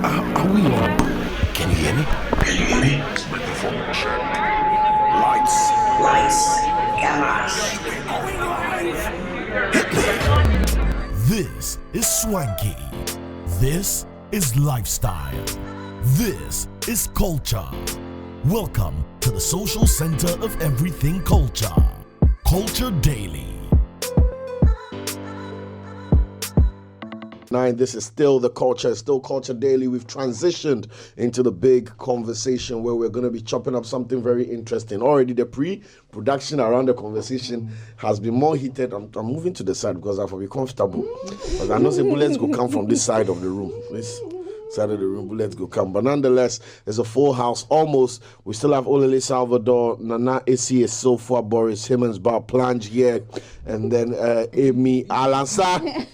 Are we on? Can you hear me? Can you hear me? Microphone check. Lights, cameras. Hit me. This is swanky. This is lifestyle. This is culture. Welcome to the social center of everything culture. Culture Daily. This is still the culture, still Culture Daily. We've transitioned into the big conversation where we're going to be chopping up something very interesting. Already the pre-production around the conversation has been more heated. I'm moving to the side because I have to be comfortable. Because I know the bullets will come from this side of the room. This side of the room, bullets go come. But nonetheless, there's a full house almost. We still have Olele Salvador, Nana AC, Sofa, Boris, Himmons, Bar, Plange here, and then Amy Alansa.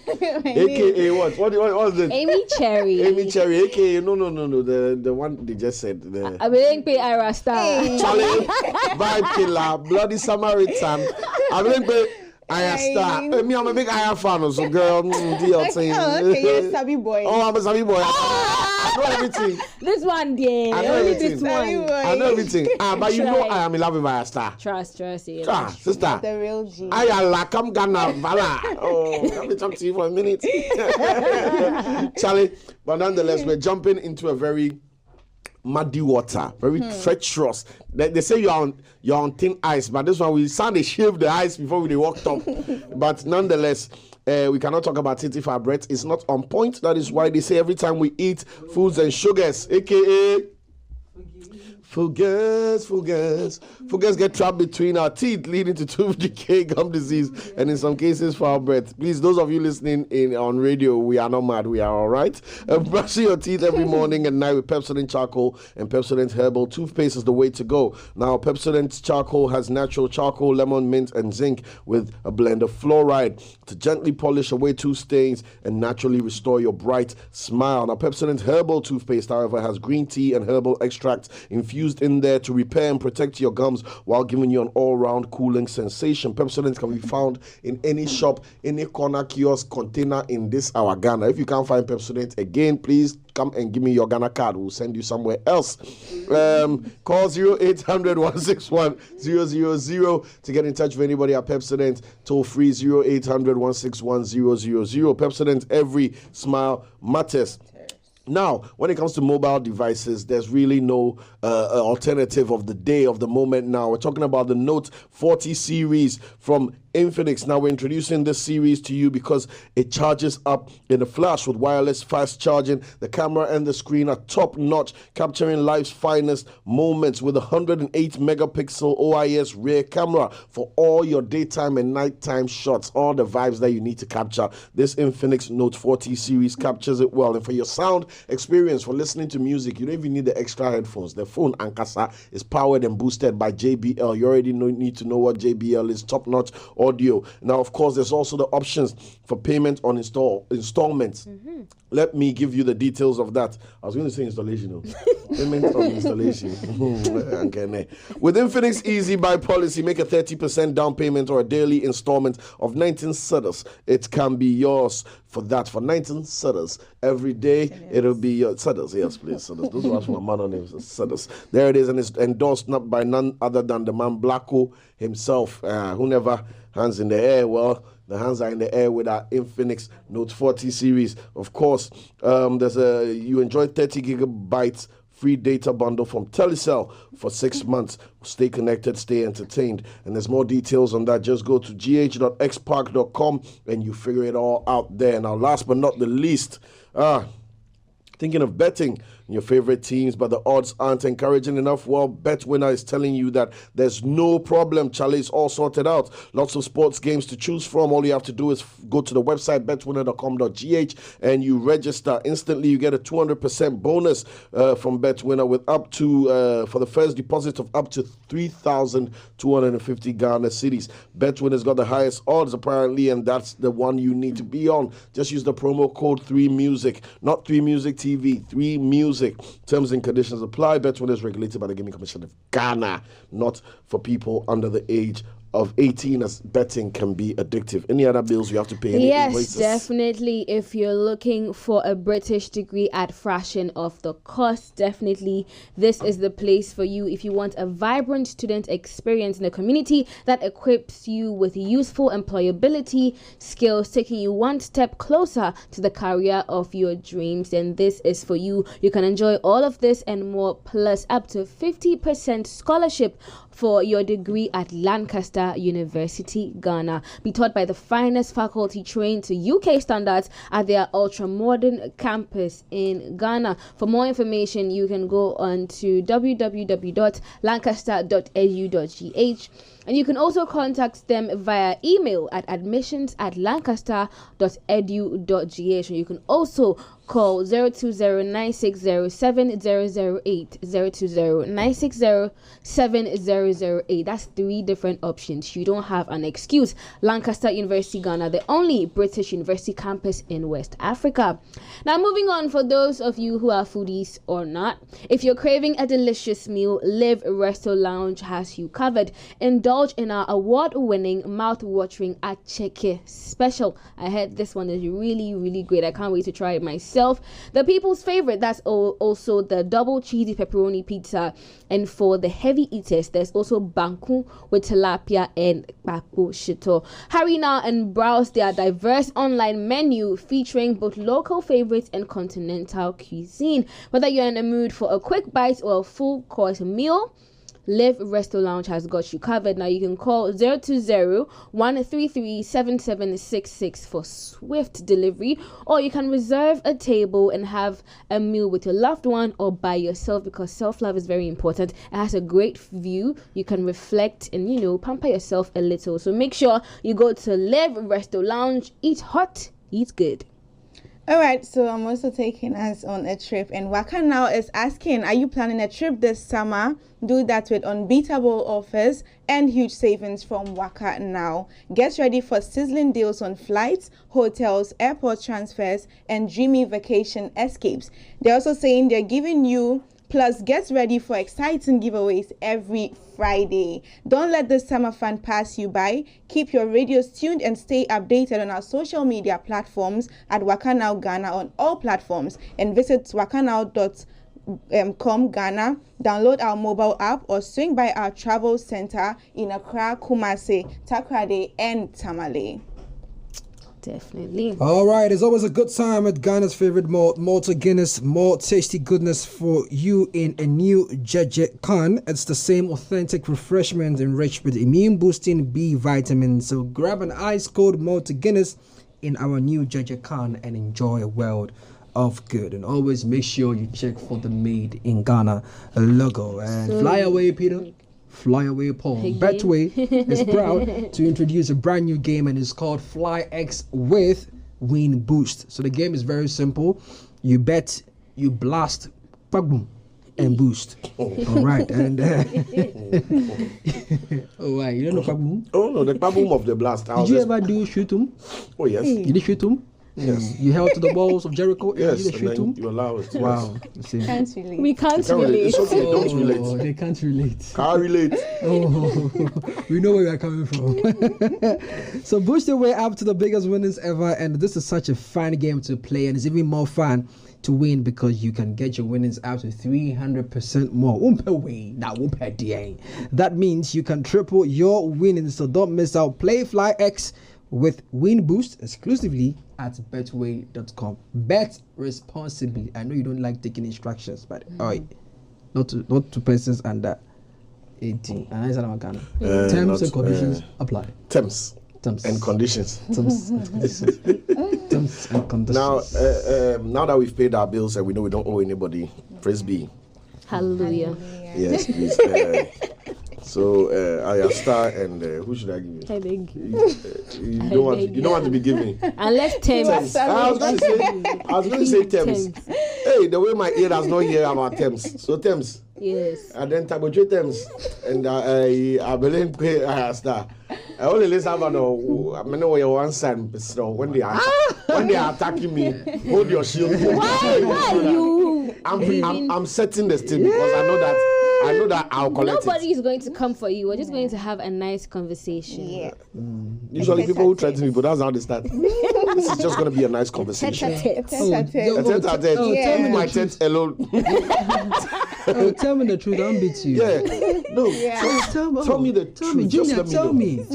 AKA what? What was it? Amy Cherry. Amy Cherry, AKA no. The one they just said. I will pay Ira Star. Charlie, Vibe Killer, Bloody Samaritan. I will pay Ira Star. Me, I'm a big Ira fan, so girl, DLC. Oh, okay, you're a Sabi boy. Oh, I'm a Sabi boy. I know everything. This one, yeah. I know everything. This one. I know everything. But you know I am in love with Ira Star. Trust, yeah. Sister. The real G. I like I'm gonna vala. Oh, let me talk to you for a minute. Charlie, but nonetheless, we're jumping into a very muddy water, very treacherous. They say you're on thin ice, but this one we sound they shave the ice before we walked up. But nonetheless, we cannot talk about it if our breath is not on point. That is why they say every time we eat foods and sugars, aka Fugas get trapped between our teeth, leading to tooth decay, gum disease, and in some cases foul breath. Please, those of you listening on radio, we are not mad. We are all right. Brushing your teeth every morning and night with Pepsodent charcoal and Pepsodent herbal toothpaste is the way to go. Now, Pepsodent charcoal has natural charcoal, lemon, mint, and zinc with a blend of fluoride to gently polish away tooth stains and naturally restore your bright smile. Now, Pepsodent herbal toothpaste, however, has green tea and herbal extract infused in there to repair and protect your gums while giving you an all-round cooling sensation. Pepsodent can be found in any shop, any corner, kiosk, container in this our Ghana. If you can't find Pepsodent again, please come and give me your Ghana card. We'll send you somewhere else. Call 0800-161-000 to get in touch with anybody at Pepsodent. Toll free 0800-161-000. Pepsodent, every smile matters. Now, when it comes to mobile devices, there's really no alternative of the day, of the moment now. We're talking about the Note 40 series from Infinix. Now, we're introducing this series to you because it charges up in a flash with wireless fast charging. The camera and the screen are top notch, capturing life's finest moments with a 108 megapixel OIS rear camera for all your daytime and nighttime shots, all the vibes that you need to capture. This Infinix Note 40 series captures it well. And for your sound experience, for listening to music, you don't even need the extra headphones. The phone Ankasa is powered and boosted by JBL. You already need to know what JBL is. Top notch audio. Now, of course, there's also the options for payment on installments. Let me give you the details of that. I was going to say installation. Payment on installation. With Infinix Easy Buy policy, make a 30% down payment or a daily installment of 19 cedis. It can be yours for that. For 19 cedis every day, it'll be your cedis. Yes, please. Cedis. Those are my man names. Cedis. There it is, and it's endorsed not by none other than the man Blacko himself, who never hands in the air. Well, the hands are in the air with our Infinix Note 40 series. Of course, you enjoy 30 gigabytes free data bundle from Telecel for 6 months. Stay connected, stay entertained. And there's more details on that. Just go to gh.xpark.com and you figure it all out there. Now, last but not the least, thinking of betting on your favorite teams, but the odds aren't encouraging enough? Well, BetWinner is telling you that there's no problem. Charlie, is all sorted out. Lots of sports games to choose from. All you have to do is go to the website betwinner.com.gh and you register. Instantly, you get a 200% bonus from BetWinner with up to, for the first deposit of up to 3,250 Ghana cedis. BetWinner's got the highest odds, apparently, and that's the one you need to be on. Just use the promo code 3music, not 3music TV, 3music. Terms and conditions apply. BetWinner is regulated by the Gaming Commission of Ghana, not for people under the age of 18 as betting can be addictive. Any other bills you have to pay? Any Yes, invoices? definitely. If you're looking for a British degree at fraction of the cost, definitely this is the place for you. If you want a vibrant student experience in a community that equips you with useful employability skills, taking you one step closer to the career of your dreams, then this is for you. You can enjoy all of this and more, plus up to 50% scholarship for your degree at Lancaster University, Ghana. Be taught by the finest faculty trained to UK standards at their ultra-modern campus in Ghana. For more information, you can go on to www.lancaster.edu.gh. And you can also contact them via email at admissions@lancaster.edu.gh. And you can also call 020-960-7008, 020-960-7008. That's 3 different options. You don't have an excuse. Lancaster University, Ghana, the only British university campus in West Africa. Now, moving on, for those of you who are foodies or not, if you're craving a delicious meal, Live Resto Lounge has you covered. Indulge in our award-winning, mouth-watering Acheke special. I heard this one is really, really great. I can't wait to try it myself. The people's favorite, that's also the double cheesy pepperoni pizza. And for the heavy eaters, there's also banku with tilapia and papu shito. Hurry now and browse their diverse online menu featuring both local favorites and continental cuisine. Whether you're in a mood for a quick bite or a full course meal, Live Resto Lounge has got you covered. Now you can call 020-133-7766 for swift delivery, or you can reserve a table and have a meal with your loved one or by yourself, because self-love is very important. It has a great view. You can reflect and, pamper yourself a little. So make sure you go to Live Resto Lounge. Eat hot, eat good. All right, so I'm also taking us on a trip, and Waka Now is asking, are you planning a trip this summer? Do that with unbeatable offers and huge savings from Waka Now. Get ready for sizzling deals on flights, hotels, airport transfers, and dreamy vacation escapes. They're also saying they're giving you, plus get ready for exciting giveaways every Friday. Don't let this summer fun pass you by. Keep your radios tuned and stay updated on our social media platforms at Waka Now Ghana on all platforms, and visit wakanow.com Ghana. Download our mobile app or swing by our travel center in Accra, Kumasi, Takoradi, and Tamale. Definitely. All right, it's always a good time at Ghana's favorite malt, Malta Guinness, more tasty goodness for you in a new Jeje can. It's the same authentic refreshment enriched with immune-boosting B vitamins. So grab an ice-cold Malta Guinness in our new Jeje can and enjoy a world of good. And always make sure you check for the Made in Ghana logo. And fly away, Peter. Fly away, Paul. Betway is proud to introduce a brand new game, and it's called Fly X with Win Boost. So the game is very simple. You bet, you blast, boom, and boost. All right, and oh, why you don't know boom? Oh no, the boom of the blast. Did you ever do shoot 'em? Oh yes. You did shoot 'em? Yes. You held to the walls of Jericho. Yes. You did shoot 'em? You allow it. Yes. Wow. See. Can't relate. We can't Can't relate. relate. It's okay. Don't relate. Oh, they can't relate. Can't relate. Oh, we know where we are coming from. So boost your way up to the biggest winnings ever, and this is such a fun game to play, and it's even more fun to win because you can get your winnings up to 300% more. That means you can triple your winnings, so don't miss out. Play Fly X with Win Boost exclusively at betway.com. Bet responsibly. I know you don't like taking instructions, but not to persons under 18. And terms and conditions apply. Terms and conditions. Terms and conditions. Now that we've paid our bills and we know we don't owe anybody, praise be. Hallelujah. Yes, please. So Ayasta and who should I give you? I beg you. You don't want to be giving. Unless Thames. I was going to say Thames. Hey, the way my ear does not hear about Thames. So Thames. Yes. And then Tabojo Thames. And I believe Ayasta. I only listen about I know where one son. So when they are attacking me, hold your shield. Why you? I'm setting the stage because I know that I know that I'll collect Nobody is going to come for you. We're just going to have a nice conversation. Yeah. Usually people who threaten me, but that's how they start. This is just going to be a nice conversation. Tell me my tent alone. Tell me the truth. I'll beat you. Tell me the truth. Tell me, Junior. Tell me.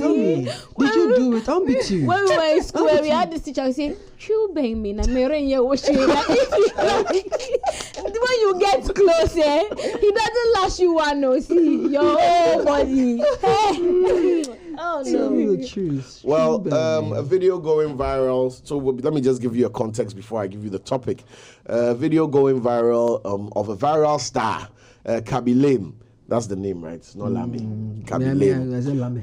Did you do it? I'll beat you. When we were in school, we had this teacher who said, "Chubeng me na merenye washing." When you get closer, he doesn't lash you one. No, see your whole body. Oh Tell me no. the truth. Well, a video going viral. So let me just give you a context before I give you the topic. Video going viral of a viral star, Kabi Lame. That's the name, right? It's not Lame. Kabi Lame.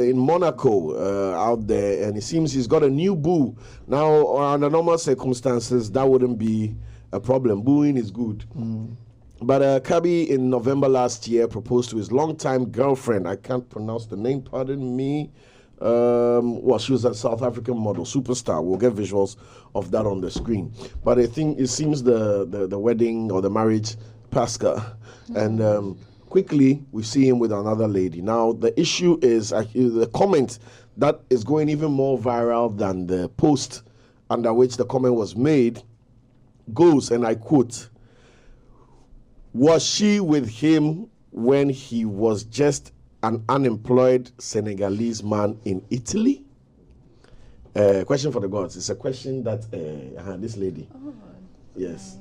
In Monaco, out there, and it seems he's got a new boo. Now, under normal circumstances, that wouldn't be a problem. Booing is good. But Kabi, in November last year, proposed to his longtime girlfriend. I can't pronounce the name, pardon me. Well, she was a South African model, superstar. We'll get visuals of that on the screen. But I think it seems the wedding or the marriage passed her. And quickly, we see him with another lady. Now, the issue is the comment that is going even more viral than the post under which the comment was made goes, and I quote, "Was she with him when he was just an unemployed Senegalese man in Italy?" Question for the gods. It's a question that this lady. Yes.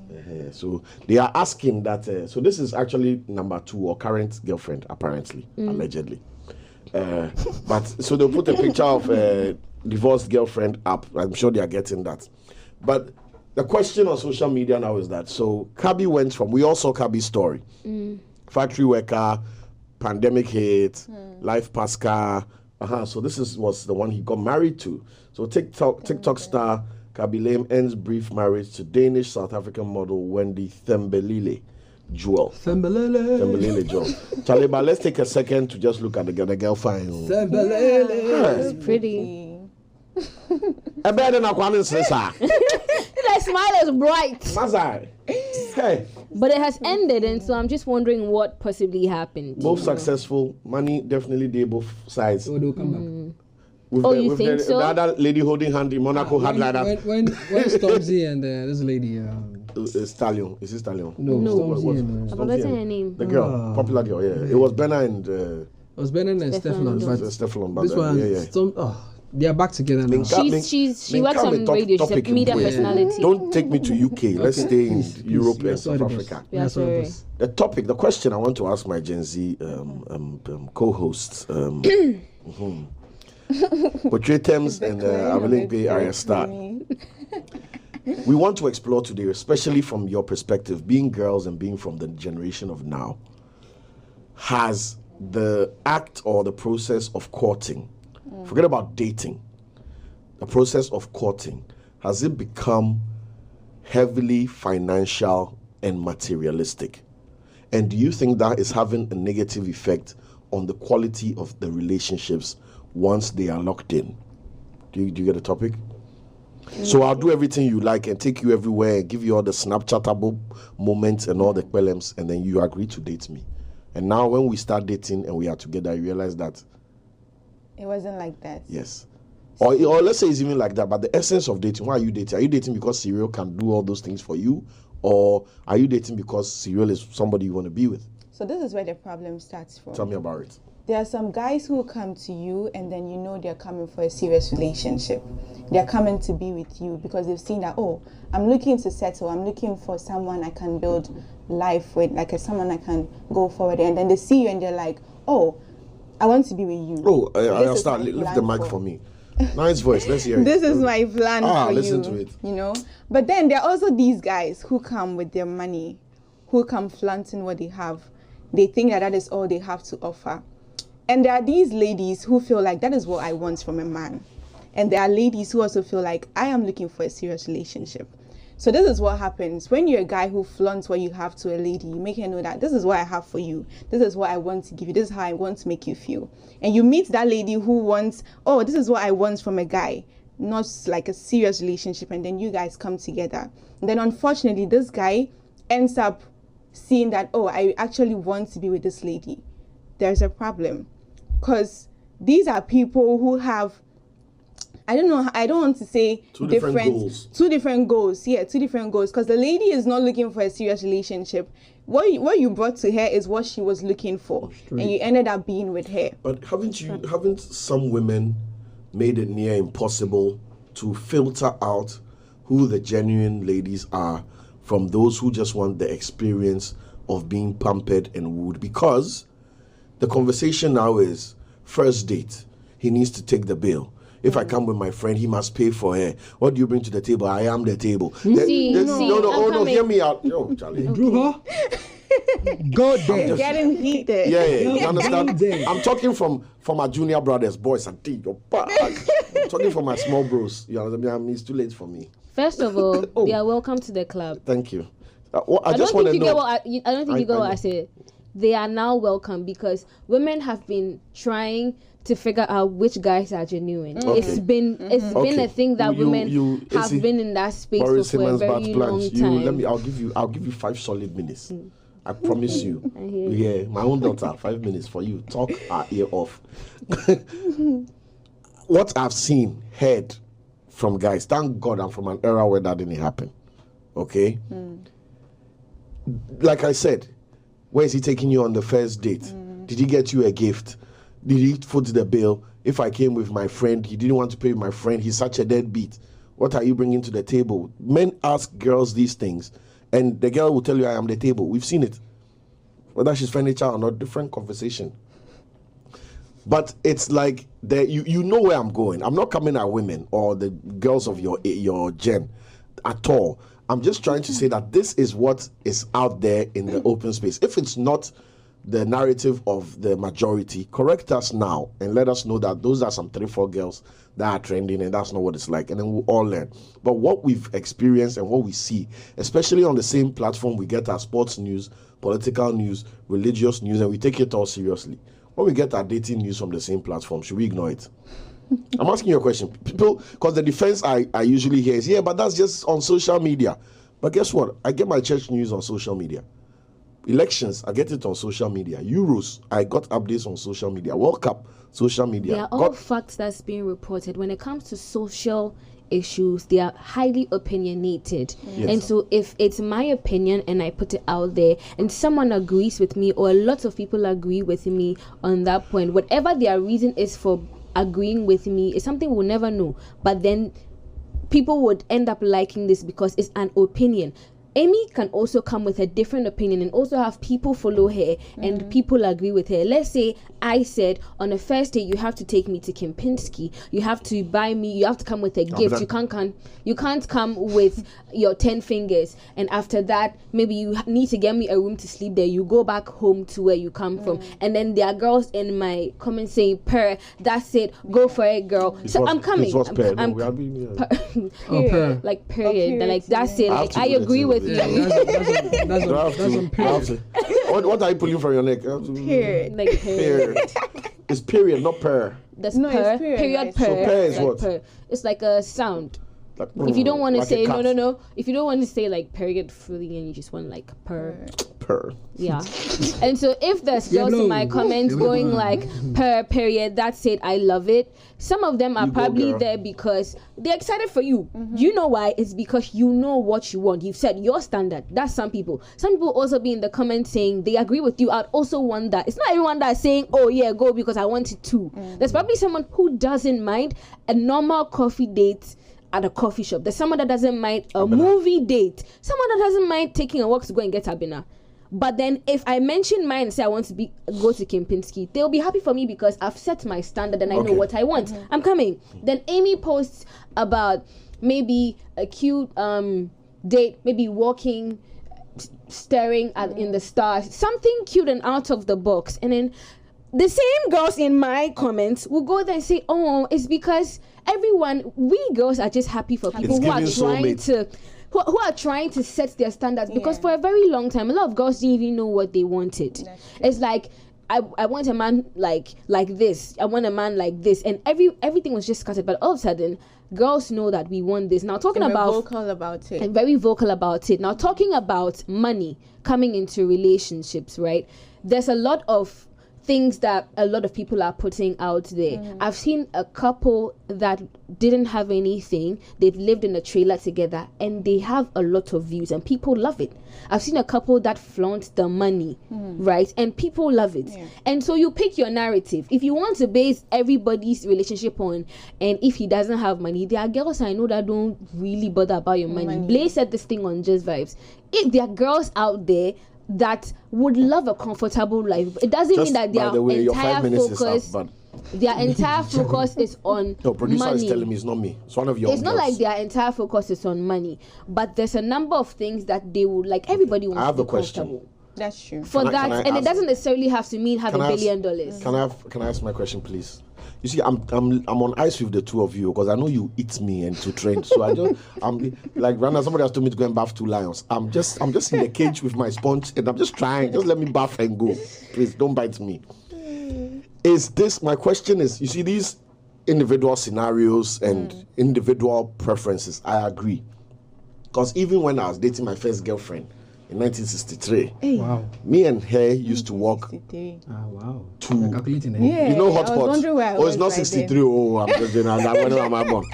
So they are asking that. So this is actually number 2 or current girlfriend, apparently, allegedly. But so they'll put a picture of divorced girlfriend up. I'm sure they are getting that. But the question on social media now is that, so Kabi went from, we all saw Kabi's story. Factory worker, pandemic hit, life pasca. So this was the one he got married to. So TikTok star Kabi Lame ends brief marriage to Danish South African model Wendy Thembelile Jewel. Thembelile Jewel. Charlie, but let's take a second to just look at the girl fine. Thembelile. It's pretty. I better not go and say that. That smile is bright. Mazai. Hey. But it has ended, and so I'm just wondering what possibly happened. Both successful. Money definitely there, both sides. So they'll come back. You think so? The other lady holding hand in Monaco had like that. When Stormzy and this lady. Stallion. Is it Stallion? No. Stormzy and I've forgotten her name. The girl, popular girl, yeah. It was Benna and. it was Benna and Stefan. Stefan. This one, they are back together now. She works on radio. She's a media personality. Don't take me to UK. Let's stay in Europe and South Africa. Yeah, sorry. The question I want to ask my Gen Z co-hosts. Portray Thames and Abelinke are a star. We want to explore today, especially from your perspective, being girls and being from the generation of now. Has the act or the process of courting, forget about dating, the process of courting, has it become heavily financial and materialistic? And do you think that is having a negative effect on the quality of the relationships once they are locked in? Do you get the topic? So I'll do everything you like and take you everywhere and give you all the Snapchatable moments and all the quellems, and then you agree to date me. And now when we start dating and we are together, you realize that it wasn't like that. Yes. Or let's say it's even like that, but the essence of dating, why are you dating? Are you dating because Serial can do all those things for you? Or are you dating because Serial is somebody you want to be with? So this is where the problem starts from. Tell me about it. There are some guys who come to you and then you know they're coming for a serious relationship. They're coming to be with you because they've seen that, oh, I'm looking to settle. I'm looking for someone I can build life with, like someone I can go forward. And then they see you and they're like, oh, I want to be with you. Oh, I'll start. Lift the mic for me. Nice voice. Let's hear it. This is my plan for you. Listen to it. You know? But then there are also these guys who come with their money, who come flaunting what they have. They think that is all they have to offer. And there are these ladies who feel like that is what I want from a man. And there are ladies who also feel like I am looking for a serious relationship. So this is what happens when you're a guy who flaunts what you have to a lady. You make her know that this is what I have for you. This is what I want to give you. This is how I want to make you feel. And you meet that lady who wants, oh, this is what I want from a guy. Not like a serious relationship. And then you guys come together. And then unfortunately, this guy ends up seeing that, oh, I actually want to be with this lady, there's a problem. Because these are people who have, I don't want to say two different goals. Two different goals. Because the lady is not looking for a serious relationship. What you brought to her is what she was looking for, and you ended up being with her. But haven't some women made it near impossible to filter out who the genuine ladies are from those who just want the experience of being pampered and wooed? Because the conversation now is first date, he needs to take the bill. If I come with my friend, he must pay for her. What do you bring to the table? I am the table. No, hear me out. Yo, Charlie. Drew, go there. Getting heated. Yeah, you understand? I'm talking from my junior brothers, boys, and your back. I'm talking from my small bros. You understand? It's too late for me. First of all, they are welcome to the club. Thank you. I don't just think want to you know. get what I don't think you get what I said. They are now welcome because women have been trying to figure out which guys are genuine. Okay. It's been a thing that women have been in that space for a very long time. I'll give you 5 solid minutes. I promise you. Yeah, my own daughter, 5 minutes for you. Talk our ear off. What I've seen, heard from guys, thank God I'm from an era where that didn't happen. Okay? Like I said, where is he taking you on the first date? Did he get you a gift? Did he foot the bill? If I came with my friend, he didn't want to pay with my friend. He's such a deadbeat. What are you bringing to the table? Men ask girls these things, and the girl will tell you, I am the table. We've seen it. Whether she's furniture or not, different conversation. But it's like, you know where I'm going. I'm not coming at women or the girls of your gen at all. I'm just trying to say that this is what is out there in the open space. If it's not the narrative of the majority, correct us now and let us know that those are some 3-4 girls that are trending and that's not what it's like, and then we'll all learn. But what we've experienced and what we see, especially on the same platform we get our sports news, political news, religious news, and we take it all seriously. When we get our dating news from the same platform, should we ignore it? I'm asking you a question. People, because the defense I usually hear is, yeah, but that's just on social media. But guess what? I get my church news on social media. Elections, I get it on social media. Euros, I got updates on social media. World Cup, social media. They are all facts that's being reported. When it comes to social issues, they are highly opinionated. Yes. And so if it's my opinion and I put it out there and someone agrees with me or lots of people agree with me on that point, whatever their reason is for agreeing with me is something we'll never know. But then people would end up liking this because it's an opinion. Amy can also come with a different opinion and also have people follow her and people agree with her. Let's say I said on a first date you have to take me to Kempinski, you have to buy me, you have to come with a gift. You can't come with your 10 fingers, and after that maybe you need to get me a room to sleep there. You go back home to where you come from, and then there are girls in my comments saying that's it, go for it, girl. I'm coming. Like period. Like that's it. Like I agree with you. That's on period. What are you pulling from your neck? Period. Like period. It's period, not per. That's No, per. it's period, Period right? per. So per is like what? Per. It's like a sound. Like, If you don't want to like a say cat. no. If you don't want to say like period fully and you just want like per. Yeah. And so if there's girls in my comments going like per period, that's it, I love it. Some of them are You go, probably girl. there because they're excited for you. You know why? It's because you know what you want. You've set your standard. That's some people. Some people also be in the comments saying they agree with you. I'd also want that. It's not everyone that's saying, oh yeah, go because I want it too. There's probably someone who doesn't mind a normal coffee date at a coffee shop. There's someone that doesn't mind a movie date. Someone that doesn't mind taking a walk to go and get Abina. But then if I mention mine and say I want to go to Kempinski, they'll be happy for me because I've set my standard and I know what I want. I'm coming. Then Amy posts about maybe a cute date, maybe walking, staring in the stars, something cute and out of the box. And then the same girls in my comments will go there and say, oh, it's because we girls are just happy for people who are trying to set their standards, because for a very long time a lot of girls didn't even know what they wanted. It's like I want a man like this, I want a man like this, and everything was just scattered. But all of a sudden girls know that we want this. Now talking about vocal about it. and very vocal about it. Now talking about money coming into relationships, right? There's a lot of things that a lot of people are putting out there. I've seen a couple that didn't have anything. They've lived in a trailer together and they have a lot of views and people love it. I've seen a couple that flaunt the money, right? And people love it. Yeah. And so you pick your narrative. If you want to base everybody's relationship on, and if he doesn't have money, there are girls I know that don't really bother about your money. Blaze said this thing on Just Vibes. If there are girls out there that would love a comfortable life, it doesn't mean that their entire focus is on no, producer money. is telling me it's not me. It's one of your It's not like their entire focus is on money, but there's a number of things that they would like. Everybody wants I have to a be question. comfortable. That's true. For that, and it doesn't necessarily have to mean have $1 billion. Can I ask my question, please? You see, I'm on ice with the two of you because I know you eat me and to train. So I'm like Rana. Somebody has told me to go and bath 2 lions. I'm just in the cage with my sponge and I'm just trying. Just let me bath and go, please. Don't bite me. Is this my question? Is you see these individual scenarios and individual preferences? I agree, because even when I was dating my first girlfriend in 1963, Wow. me and her used to walk Wow. to. You're calculating, eh? Yeah. You know I was hotpot. wondering where I Oh, it's was not by 63. Oh, I'm just doing that. When am I born?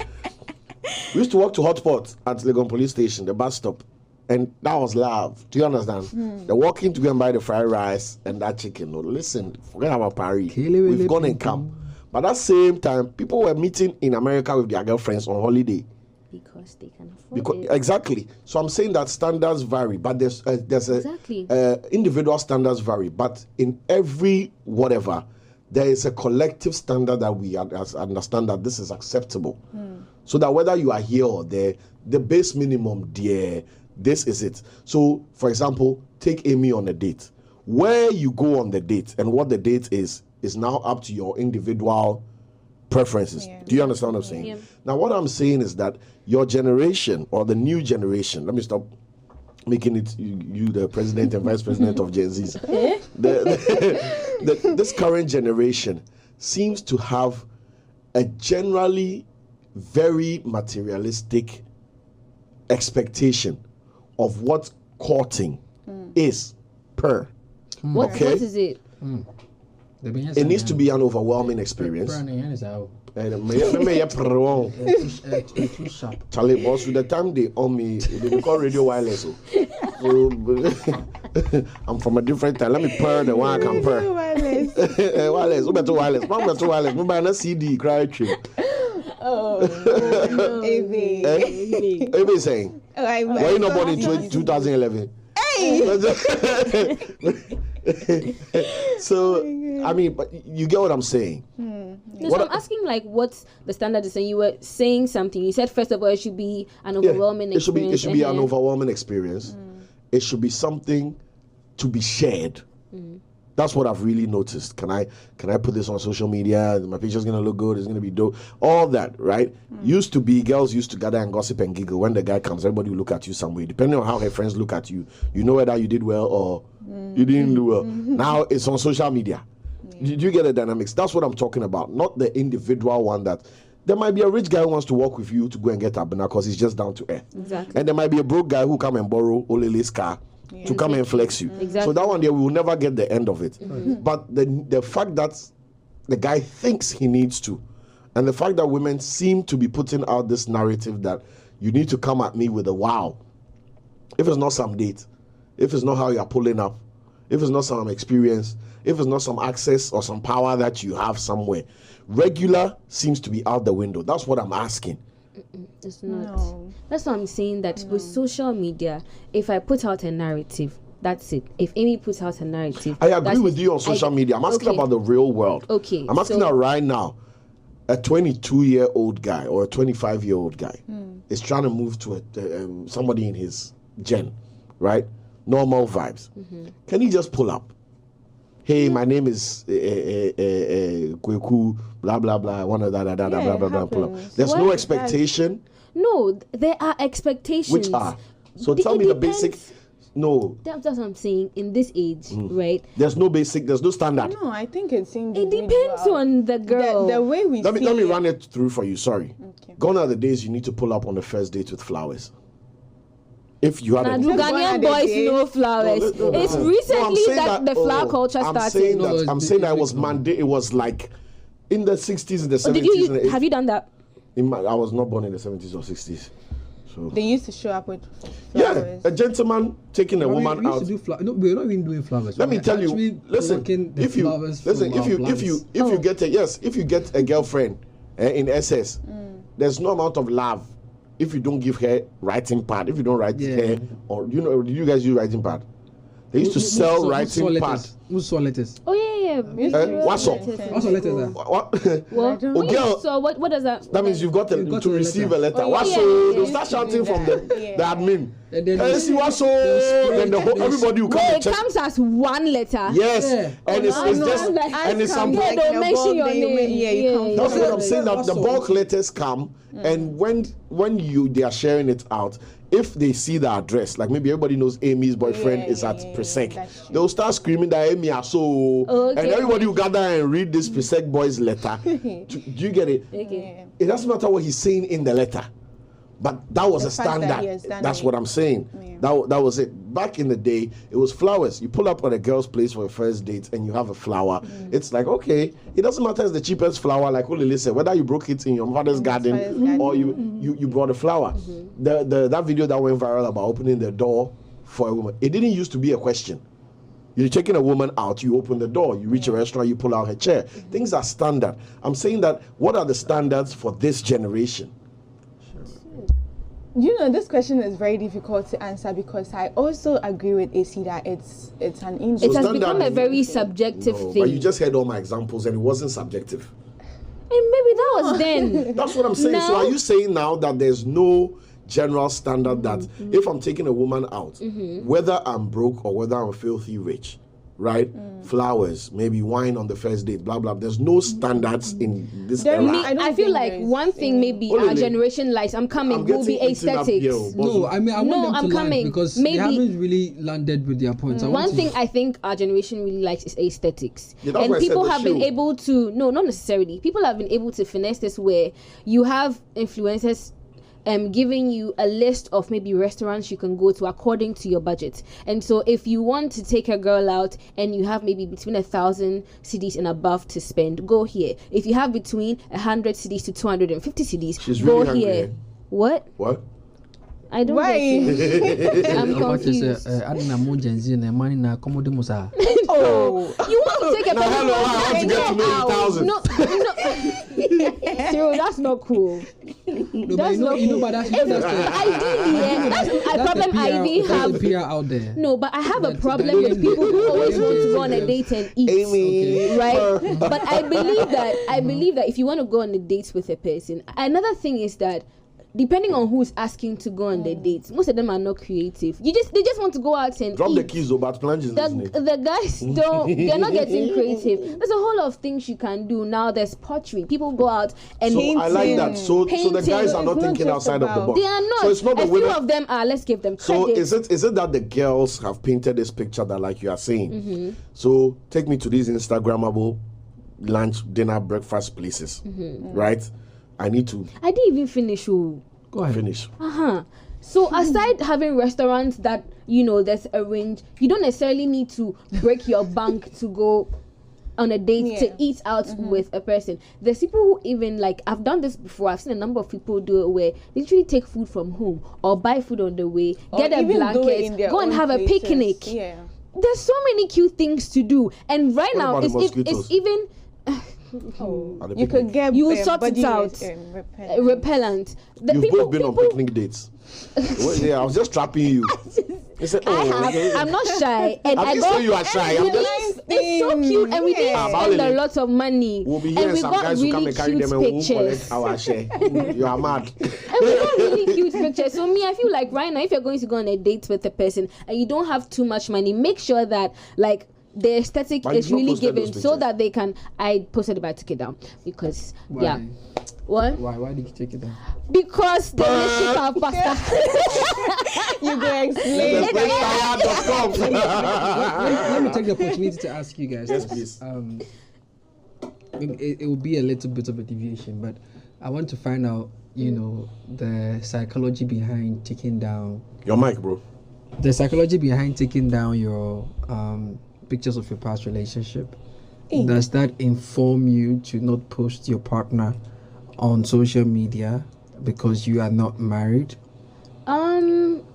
We used to walk to hotpot at Legon Police Station, the bus stop, and that was love. Do you understand? The walking to go and buy the fried rice and that chicken. No, listen, forget about Paris. We've gone and come. But at the same time, people were meeting in America with their girlfriends on holiday. Because they can afford it. Exactly. So I'm saying that standards vary, but there's Exactly. individual standards vary, but in every whatever, there is a collective standard that we understand that this is acceptable. So that whether you are here or there, the base minimum, dear, this is it. So, for example, take Amy on a date. Where you go on the date and what the date is now up to your individual preferences. Yeah. Do you understand what I'm saying? Yeah. Now, what I'm saying is that your generation or the new generation, let me stop making it you the president and vice president of Gen Z's. This current generation seems to have a generally very materialistic expectation of what courting is per. What is it? It needs to be an overwhelming experience. Charlie, boss, with the time they own me, they call radio wireless. So, I'm from a different time. Let me purr the one I can purr. Wireless. Who better wireless? Mom better wireless. Mom buy a CD, cry trip. Amy saying, why you not born in 2011? So, I mean, but you get what I'm saying. No, so I'm asking like what's the standard is, and you were saying something. You said first of all it should be an overwhelming experience. It should be an overwhelming experience. It should be something to be shared. That's what I've really noticed. Can I put this on social media? My picture's gonna look good. It's gonna be dope. All that, right? Used to be girls used to gather and gossip and giggle. When the guy comes, everybody will look at you some way. Depending on how her friends look at you, you know whether you did well or you didn't do well. Now it's on social media. Did you get the dynamics? That's what I'm talking about. Not the individual one that there might be a rich guy who wants to work with you to go and get Abena because he's just down to earth. Exactly. And there might be a broke guy who come and borrow Olele's car to come and flex you. Exactly. So that one there, we will never get the end of it. But the fact that the guy thinks he needs to, and the fact that women seem to be putting out this narrative that you need to come at me with a wow. If it's not some date, if it's not how you're pulling up, if it's not some experience, if it's not some access or some power that you have somewhere, regular seems to be out the window. That's what I'm asking. It's not. No. That's what I'm saying, that with social media, if I put out a narrative, that's it. If Amy puts out a narrative, I agree with you on social media. I'm asking about the real world. Okay, I'm asking that right now. A 22-year-old guy or a 25-year-old guy is trying to move to somebody in his gen, right? Normal vibes. Can he just pull up? Hey, my name is Kweku, blah, blah, blah, one of that, blah, blah, blah, pull up. There's no expectation. No, there are expectations. Which are? So tell me the basic. No. That's what I'm saying. In this age, right? There's no standard. No, I think it's It individual. depends on the girl. The way we Let see me it. run it through for you. Sorry. Okay. Gone are the days you need to pull up on the first date with flowers. If you had Now, a do Ghanaian boys know flowers? No, It's I'm recently saying that the flower culture I'm started. saying No, that. it's I'm saying that it was big, mandate. It was like in the 60s, in the 70s, Oh, did and the 80s. have you done that? I was not born in the 70s or 60s. So They used to show up with yeah, flowers. a gentleman taking a We woman used out. to do flowers. No, we're not even doing flowers. Let me We're tell you. actually Listen, plucking the if you flowers listen, from if our you plants. if you get a girlfriend in SS, there's no amount of love if you don't give her writing pad. If you don't write her, or did you guys use writing pad? They used to sell writing pad. Who saw letters? Oh yeah. What's up? What's the letters? What? Well, Oh, girl. so what does that? That means you've got You've got to a receive letter. a letter. Oh, What's yeah, so? yeah, They'll yeah. start shouting from the admin. And then Hey, see what's so? Then everybody will come Well, and it check. comes as one letter. Yes, Yeah. and it's just and it's some. Yeah, they'll mention your name. Yeah, you come That's what I'm Yeah. saying. That the Also- bulk letters come, and when they are sharing it out, if they see the address, like maybe everybody knows Amy's boyfriend is at Presec, that's true. they'll start screaming that Amy are so, and Okay. everybody will gather and read this Presec boy's letter. Do you get it? Okay. It doesn't matter what he's saying in the letter, but that was The a fact that standard. he has done That's it. what I'm saying. Yeah. That was it. Back in the day, it was flowers. You pull up at a girl's place for a first date and you have a flower. It's like, okay, it doesn't matter if it's the cheapest flower, like Olele said, whether you broke it in your father's garden father's garden. or you brought a flower. That video that went viral about opening the door for a woman, it didn't used to be a question. You're taking a woman out, you open the door, you reach a restaurant, you pull out her chair. Things are standard. I'm saying that, what are the standards for this generation? You know, this question is very difficult to answer because I also agree with AC that it's an It individual. has standard become a is- very subjective No, thing. but you just heard all my examples and it wasn't subjective. And maybe that was then. That's what I'm saying. So Now- are you saying now that there's no general standard that if I'm taking a woman out, whether I'm broke or whether I'm filthy rich, right? Flowers, maybe wine on the first date, blah blah. There's no standards in this There era. is- I don't I feel think like there is one thing maybe Olele. our generation likes, I'm coming, I'm will be getting eaten up aesthetics. here, boss. No, I mean I No, want them I'm to land coming. because Maybe- they haven't really landed with their points. I want One to- thing I think our generation really likes is aesthetics. Yeah, that's And why I said people the have been shoe. able to, no, not necessarily. People have been able to finesse this where you have influencers giving you a list of maybe restaurants you can go to according to your budget. And so if you want to take a girl out and you have maybe between 1,000 CDs and above to spend, go here. If you have between 100 CDs to 250 CDs, She's go really hungry, here. eh? What? What? I don't Why? get it. I'm About to say, confused. I don't know more genz in the money na accommodate musa. Oh, You want to take a No, person hello, I out want to and get to go know you out. 1,000. No. Cyril, that's not cool. No, but That's you know, not but that's If that's the ideally, yeah, that's a that's problem the PR, Ivy that's have. the PR out there. No, but I have a That- problem that with Amy- people who always want to go on a Amy- date and eat. Amy. Right? But I believe that if you want to go on a date with a person, another thing is that depending on who's asking to go on the dates, most of them are not creative. They just want to go out and Drop eat. the keys, but plunges, isn't it? The guys they're not getting creative. There's a whole lot of things you can do. Now there's pottery. People go out and So I like that. So the Painting. guys are not It's not thinking just outside of the about- box. they are not. So it's not the a few women. of them are. Let's give them So credit. is it that the girls have painted this picture that, like you are saying? Mm-hmm. So take me to these Instagrammable lunch, dinner, breakfast places, right? I need to I didn't even finish. Oh. Go ahead. finish. So aside having restaurants that that's arranged, you don't necessarily need to break your bank to go on a date to eat out with a person. There's people who even I've done this before. I've seen a number of people do it where they literally take food from home or buy food on the way, get a even do it in blanket, their go and own have a places. picnic. Yeah. There's so many cute things to do, and right What now about the it's mosquitoes? even At the You could picnic. get You sort body it out. repellent. repellent. The You've people, both been on people- picnic dates. Well, yeah, I was just trapping you. You said, I have. okay. I'm not shy, and I'm I just go. saying you are shy. I'm We just- didn't- It's so cute, and we didn't Yeah. spend a Balele. lot of money. We'll be and here and we some got guys will come really and carry cute them and we'll pictures. collect our share. You are mad. And we got really cute pictures. So me, I feel like right now, if you're going to go on a date with a person and you don't have too much money, make sure that the aesthetic But is you've not really posted those given so pictures. that they can. I posted it, but I took it down because Why? yeah. What? Why did you take it down? Because the relationship have pasta. You go explain. Let me take the opportunity to ask you guys. Yes, this. please. It will be a little bit of a deviation, but I want to find out, the psychology behind taking down Your mic, bro. the psychology behind taking down your pictures of your past relationship. Does that inform you to not post your partner on social media because you are not married?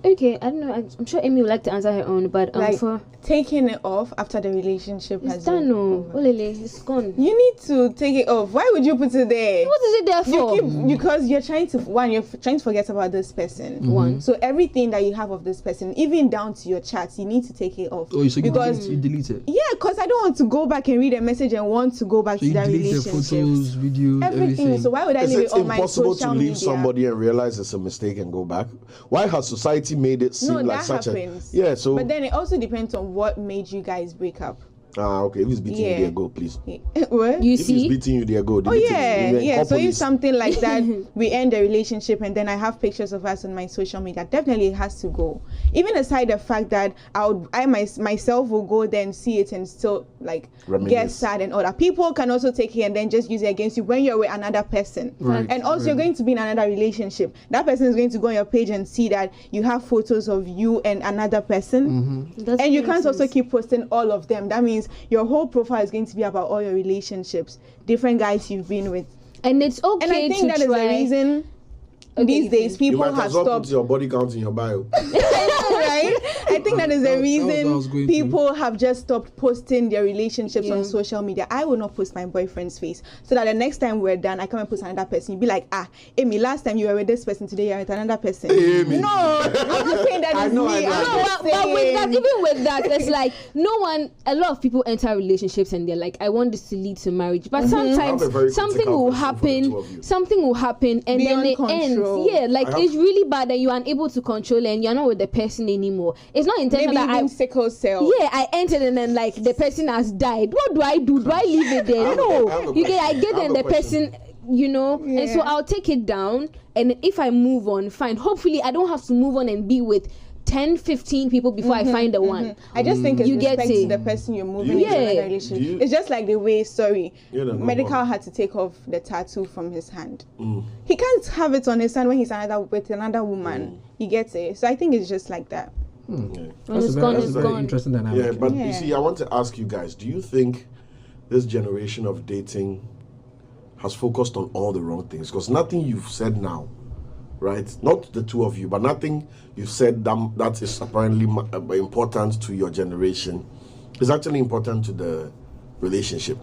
Okay, I don't know. I'm sure Amy would like to answer her own, but Like for taking it off after the relationship it's has done. been No, over. Olele, it's gone. You need to take it off. Why would you put it there? What is it there for? You keep because you're trying to forget about this person. One. So everything that you have of this person, even down to your chats, you need to take it off. Oh, so because you delete it? yeah, because I don't want to go back and read a message and want to go back So to you that delete the relationship. photos, videos, everything. So why would I Is leave it it on my impossible social to leave media? somebody and realize it's a mistake and go back? Why has society made it seem No, like that such happens. a so? But then it also depends on what made you guys break up. Okay. If he's beating you, Yeah. there, go, please. What? You If he's see, beating you, there, go. Oh Delete it. yeah, Even yeah. call So if police. something like that, we end the relationship, and then I have pictures of us on my social media, definitely it has to go. Even aside the fact that myself will go there and see it and still like get Reminisce. sad and all that. People can also take it and then just use it against you when you're with another person. Right, And also you're right. going to be in another relationship. That person is going to go on your page and see that you have photos of you and another person. That's And you can't nonsense. also keep posting all of them. That means your whole profile is going to be about all your relationships, different guys you've been with. and it's okay And I think to that is try. the reason Okay, these days You people might have as well stopped. put your body count in your bio. Right? I think that is the That was what I was reason going people have just stopped posting their relationships on social media. I will not post my boyfriend's face so that the next time we're done, I come and post another person. You'll be like, Amy, last time you were with this person, today you're with another person. Amy. No, I'm not saying that I is know, me. I know. I'm No, just but with that, saying. even with that, it's like a lot of people enter relationships and they're like, I want this to lead to marriage. But sometimes I'm a very something critical will person for the two of you. something will happen, and Beyond then it control. ends. Yeah, like I have- it's really bad that you're unable to control it and you're not with the person anymore. It's not intentional Maybe that even sickle cell. I entered and then like the person has died. What do I do? Do I leave it there? I have No. a You get I question. get I have and a the person and so Yeah. I'll take it down, and if I move on, fine. Hopefully I don't have to move on and be with 10, 15 people before I find the one. I just think it's You get respect it. to the person you're moving you- into Yeah. another relationship. Do you- It's just like the way, You know, Medical go on. had to take off the tattoo from his hand. He can't have it on his hand when he's with another woman. He gets it. So I think it's just like that. Yeah. When it's gone, that's it's a very gone. interesting dynamic. Yeah, but you Yeah. see, I want to ask you guys, do you think this generation of dating has focused on all the wrong things? Because nothing you've said now, right? Not the two of you, but nothing you've said that is apparently important to your generation is actually important to the relationship.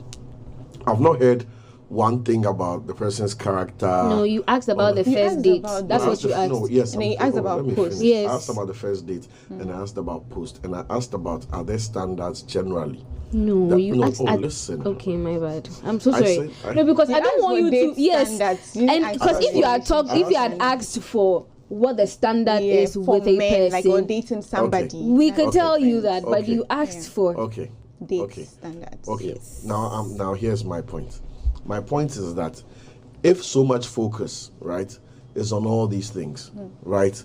I've not heard one thing about the person's character. No, you asked about the You first asked date. about That's I what asked you the- asked. No, yes. And then you I'm- asked about let me post. finish. Yes. I asked about the first date, and I asked about post, and I asked about are there standards generally? No, That- you no, asked. listen. Okay, my bad. I'm so I sorry. said- No, because You I don't asked want for you to. date Yes, standards. You and asked because for if you had relationship if you had standards. asked for what the standard is for with a men, like or person, dating somebody. we could Okay. tell you that. But Okay. you asked for. Okay. Date Okay. standards. Okay. Now here's my point. My point is that if so much focus, right, is on all these things, right,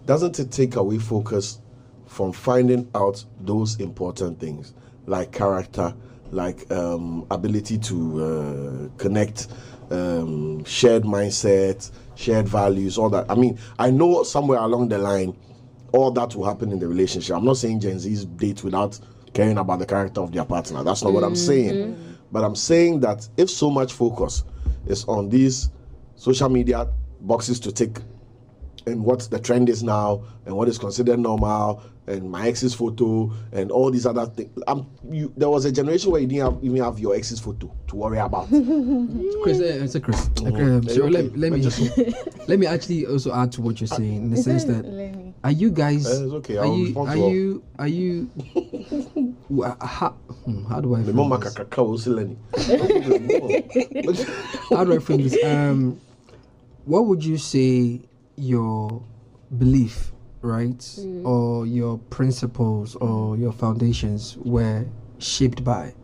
doesn't it take away focus from finding out those important things like character, like ability to connect, shared mindset, shared values, all that? I mean, I know somewhere along the line, all that will happen in the relationship. I'm not saying Gen Z's date without caring about the character of their partner. That's not what I'm saying. But I'm saying that if so much focus is on these social media boxes to tick and what the trend is now and what is considered normal and my ex's photo and all these other things. There was a generation where you didn't even have your ex's photo to worry about. Chris, it's a Chris. So Okay. let me actually also add to what you're saying in the sense that Let me. are you guys It's okay, are I'll you respond are to all. you how do I The mama frame this? kakaka will still learn it. How do I frame this? What would you say your belief, right, or your principles or your foundations were shaped by?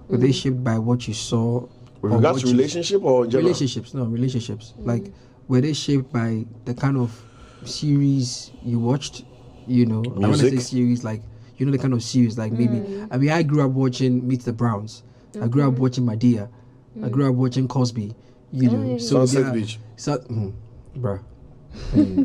Were they shaped by what you saw? With regards to relationship or general? Relationships, no, relationships. Like, were they shaped by the kind of series you watched? You know, Music? I want to say series, like, you know, the kind of series, like maybe, I mean, I grew up watching Meet the Browns. I grew up watching Madea. I grew up watching Cosby. You know, so Sunset Beach. So, bruh.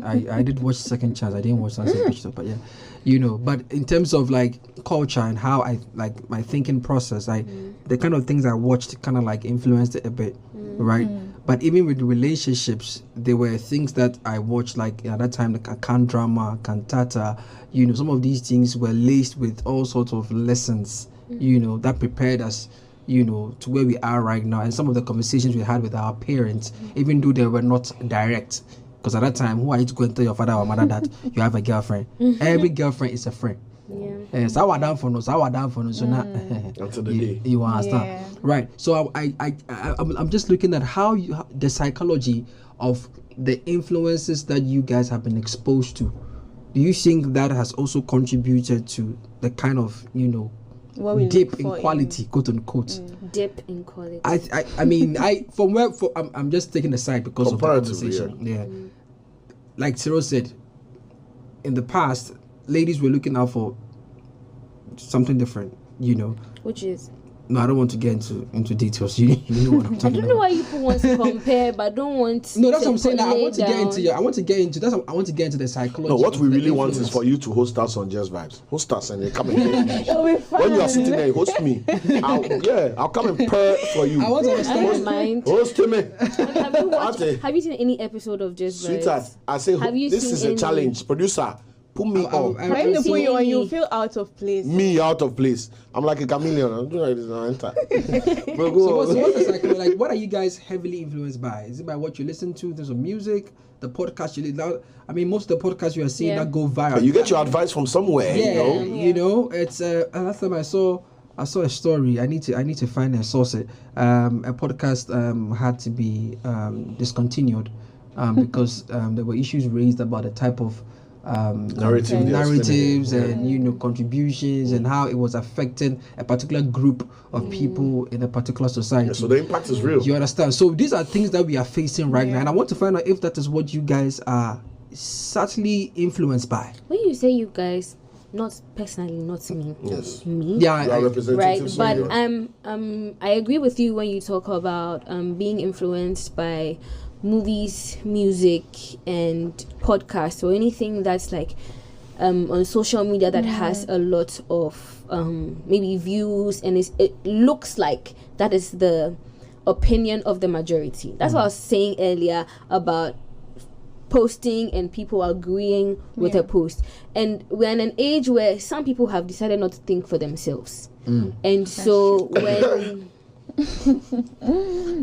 I did watch Second Chance. I didn't watch Sunset Beach, though, but yeah, you know. But in terms of like culture and how I like my thinking process, the kind of things I watched kind of like influenced it a bit, right? But even with relationships, there were things that I watched like at that time, like can drama, cantata. You know, some of these things were laced with all sorts of lessons. You know, that prepared us, you know, to where we are right now. And some of the conversations we had with our parents, even though they were not direct. Because at that time, who are you to go and tell your father or mother that you have a girlfriend? Every girlfriend is a friend. Yeah. So I down for no. So now Until the day. you understand, right? So I'm just looking at how the psychology of the influences that you guys have been exposed to. Do you think that has also contributed to the kind of, you know, dip in quality, quote unquote? Dip in quality. I mean, I'm just taking a side because of the conversation. Yeah. Like Cyril said, in the past, ladies were looking out for something different, you know. Which is? No, I don't want to get into details. You know what I'm talking about. I don't know why people want to compare, but don't want. No, that's what I'm saying. I want to get into the psychology. No, what we really want is for you to host us on Just Vibes. Host us and then come and when you are sitting there, host me. I'll come and purr for you. I want to understand. I don't mind. Host me. Have you seen any episode of Just Vibes? Sweetheart, I say this is a challenge. Producer, put me on. When they put you on, you feel out of place. Me out of place. I'm like a chameleon. I'm doing like this and enter. So what's the psychology? Like, what are you guys heavily influenced by? Is it by what you listen to in terms of music, the podcast you listen? I mean, most of the podcasts you are seeing that go viral. But you get your advice from somewhere. You know. It's last time I saw a story. I need to find and source it. A podcast had to be discontinued because there were issues raised about the type of narratives and, you know, contributions and how it was affecting a particular group of people in a particular society. Yeah, so the impact is real. You understand? So these are things that we are facing right now, and I want to find out if that is what you guys are subtly influenced by. When you say you guys, not personally, not me. Yes. Me. Yeah. Right. But I agree with you when you talk about being influenced by movies, music, and podcasts, or anything that's like on social media that has a lot of maybe views, and it looks like that is the opinion of the majority. That's what I was saying earlier about posting and people agreeing with a post. And we're in an age where some people have decided not to think for themselves. And so when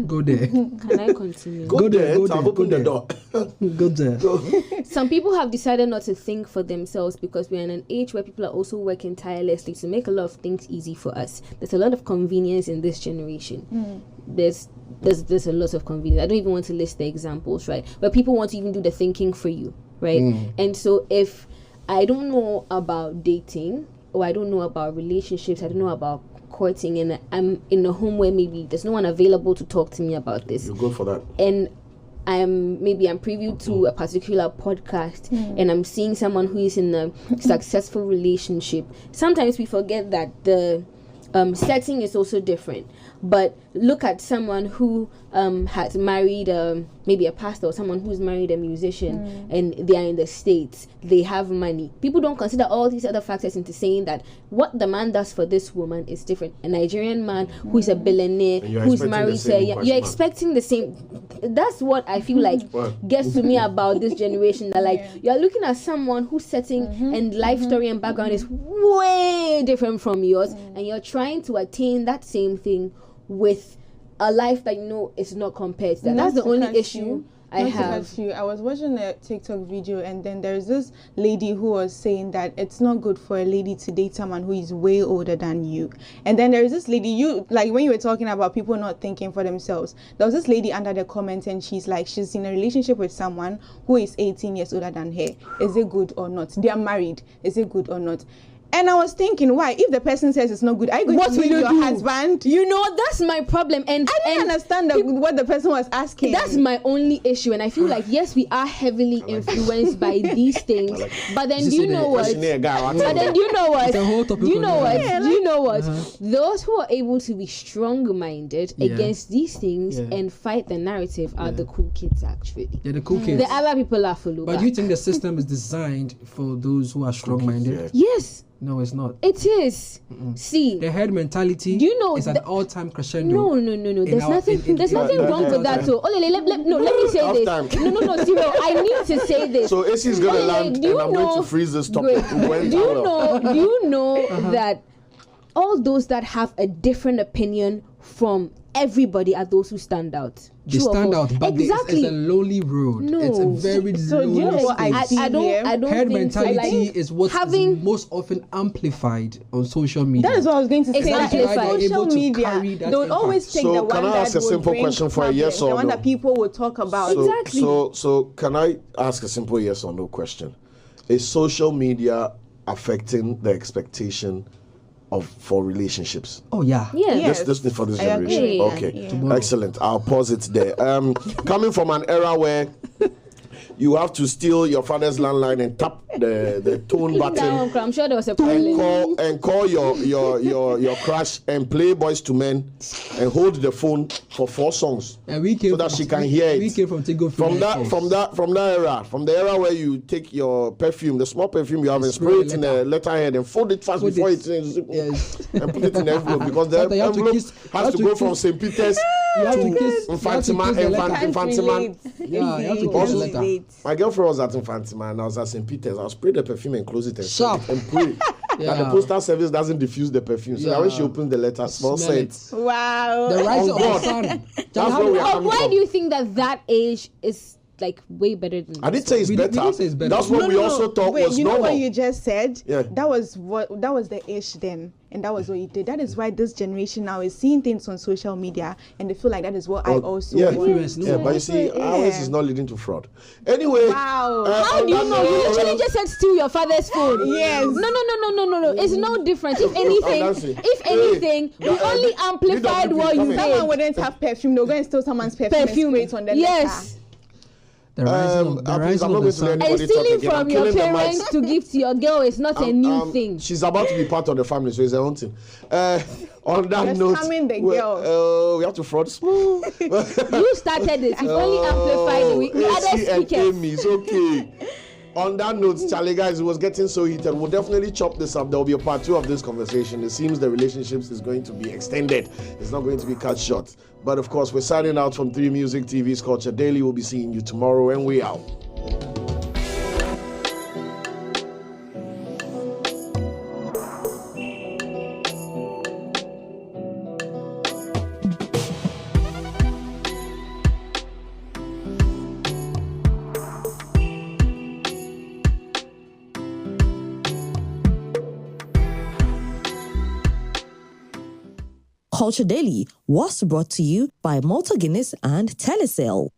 go there. Can I continue? Go there. Open the door. Go there. Some people have decided not to think for themselves because we're in an age where people are also working tirelessly to make a lot of things easy for us. There's a lot of convenience in this generation. There's a lot of convenience. I don't even want to list the examples, right? But people want to even do the thinking for you, right? And so if I don't know about dating, or I don't know about relationships, I don't know about courting, and I'm in a home where maybe there's no one available to talk to me about this. You're good for that. And I'm privy to a particular podcast, and I'm seeing someone who is in a successful relationship. Sometimes we forget that the setting is also different. But look at someone who has married maybe a pastor, or someone who's married a musician, and they are in the States. They have money. People don't consider all these other factors into saying that what the man does for this woman is different. A Nigerian man who is a billionaire, who's married to you're expecting the same. That's what I feel like gets to me about this generation. That like you're looking at someone whose setting and life story and background is way different from yours, and you're trying to attain that same thing with a life that you know is not compared to that. That's the only issue I have. I was watching a TikTok video, and then there's this lady who was saying that it's not good for a lady to date someone who is way older than you. And then there's this lady, when you were talking about people not thinking for themselves, there was this lady under the comments, and she's like, she's in a relationship with someone who is 18 years older than her. Is it good or not? They are married. Is it good or not? And I was thinking, why? If the person says it's not good, are you going What to will leave you your do? husband? You know, that's my problem. And I didn't understand what the person was asking. that's my only issue. And I feel like, yes, we are heavily influenced by these things. But then do you know what? But then do you know what? It's a whole topic Do you on know that. what? Do you know what? Those who are able to be strong-minded Yeah. against these things Yeah. and fight the narrative are the cool kids, actually. Yeah, the cool kids. The other people are follow But do you think the system is designed for those who are strong-minded? Yes, No, it's not. it is. See, The herd mentality Do you know is an the- all-time crescendo. no. in There's our- nothing. in- There's in- nothing wrong with that. So, let me say Half this. time. No, Cyril, I need to say this. So AC is going to Olele, land, do you and I'm going know- to freeze this topic. Great. When Do you well. know? Do you know that all those that have a different opinion from everybody are those who stand out? They True or stand false? out, but exactly. it's a lowly road. No. It's a very So do you know lowly what I stage. see here? I don't Herd think so. mentality Like, is what having- is most often amplified on social media. That is what I was going to say. Exactly. Like, Why they're social able to media, carry that they would impact. always take So the one can I ask that a would simple bring question for a yes problems, or the one no? that people would talk about. So, Exactly. So can I ask a simple yes or no question? Is social media affecting the expectation for relationships? Oh yeah. Yeah. Yes. This for this I generation. agree. Okay, Yeah. excellent. I'll pause it there. Coming from an era where you have to steal your father's landline and tap the tone That button one, I'm sure there was a and problem. call your crush and play Boys to Men and hold the phone for 4 songs And we came so that from- she can hear it. We came from Tigo From the era where you take your perfume, the small perfume you have, and spray it in a letterhead and fold it fast Fold before it. it Yes. and put it in the envelope, because the Sometimes you have to envelope kiss- you has have to to go from kiss- St. Peter's You have to to kiss- you have to Infantima. kiss the letter. Can't Infantima. relate. Yeah, you have to Easy, kiss the can't letter. relate. My girlfriend was at Infantima and I was at St. Peter's. I'll spray the perfume and close it and Sharp. send it and pray that the Yeah. postal service doesn't diffuse the perfume. So that when she opens the letter, smell Smell scent. it. Wow. The rise Oh, of God. the sun. That's where we are But coming why from. do you think that age is like way better than I this didn't say it's We better. didn't say it's better. That's what we also thought Wait, was you know normal. what you just said? Yeah. That was the ish then, and that was what you did. That is why this generation now is seeing things on social media, and they feel like that is what I also yeah, want. Influence, no? yeah, but you see, Yeah. ours is not leading to fraud. Anyway, Wow. How on do you that know? You note, literally just said steal your father's phone. Yes. No. It's no different. If anything, we only amplified what you come in. Someone said. wouldn't have perfume. They'll go and steal someone's perfume, and spray it on the Yes. The rise of, the please, rise I'm not of going the to sun. let And anybody talk stealing again. I'm from your killing the mics. parents to give to your girl is not a new thing. She's about to be part of the family, so it's her own thing. On that Just note, come in the girl. we have to fraud smooth. You started it. You've only amplified it. We other AC and speakers. Amy, it's okay. On that note, Charlie, guys, it was getting so heated. We'll definitely chop this up. There will be a part 2 of this conversation. It seems the relationships is going to be extended. It's not going to be cut short. But of course, we're signing out from 3 Music TV's Culture Daily. We'll be seeing you tomorrow, and we out. Culture Daily was brought to you by Malta Guinness and Telecel.